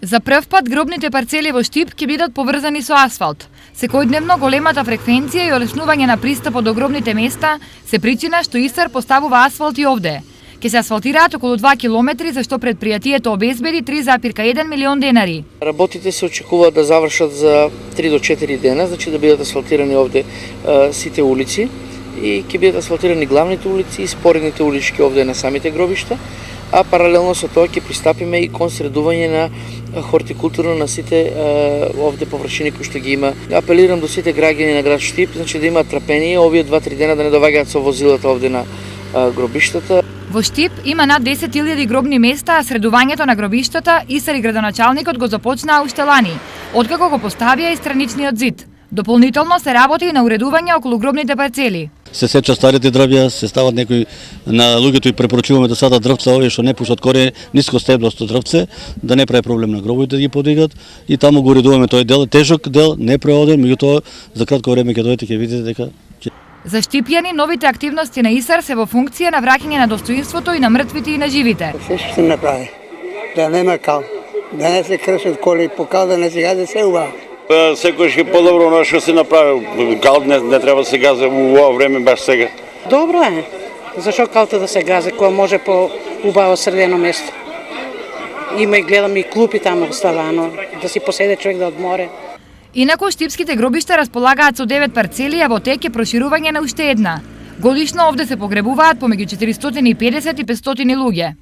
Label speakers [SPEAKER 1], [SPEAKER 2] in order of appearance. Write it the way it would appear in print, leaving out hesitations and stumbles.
[SPEAKER 1] За прв пат гробните парцели во Штип ќе бидат поврзани со асфалт. Секојдневно големата фреквенција и олеснување на пристапот до гробните места се причина што ИСР поставува асфалт и овде. Ќе се асфалтираат околу 2 километри, за што предпријатието обезбеди 3,1 милион денари.
[SPEAKER 2] Работите се очекуваат да завршат за 3 до 4 дена, значи да бидат асфалтирани овде сите улици и ќе бидат асфалтирани главните улици и споредните улички овде на самите гробишта, а паралелно со тоа ќе пристапиме и кон средување на хортикултурно на сите овде површини кои што ги има. Апелирам до сите граѓани на град Штип, значи да имаат трпение овие 2-3 дена да не доваѓаат со возилата овде на гробиштата.
[SPEAKER 1] Во Штип има над 10.000 гробни места, а средувањето на гробиштата ИСР и градоначалникот го започнаа уште лани, откако го поставија и страничниот зид. Дополнително се работи и на уредување околу гробните парцели.
[SPEAKER 3] Се сечат старите дрвја, се стават некои на луѓето и препорачуваме да садат дрвца овие што не пушат корени, ниско стеблосто дрвце, да не прави проблем на гробовите да ги подигат и таму го уредуваме тој дел, тежок дел, не преоден, меѓутоа за кратко време ќе дојдете ќе видите дека
[SPEAKER 1] За штипјани новите активности на ИСР се во функција на враќање на достоинството и на мртвите и на живите.
[SPEAKER 4] Се што се направи, да нема кал, да не се кршат коли по кал, да не се гази се убаво.
[SPEAKER 5] Секојаш е подобро оно што се направи. Кал не треба да се гази во ова време баш сега.
[SPEAKER 6] Добро е. Зашо калта да се гази кога може по убаво средено место? Има и гледам и клупи таму оставано, да си поседе човек да одморе.
[SPEAKER 1] Инаку штипските гробишта располагаат со 9 парцели, а во тек е проширување на уште една. Годишно овде се погребуваат помеѓу 450 и 500 луѓе.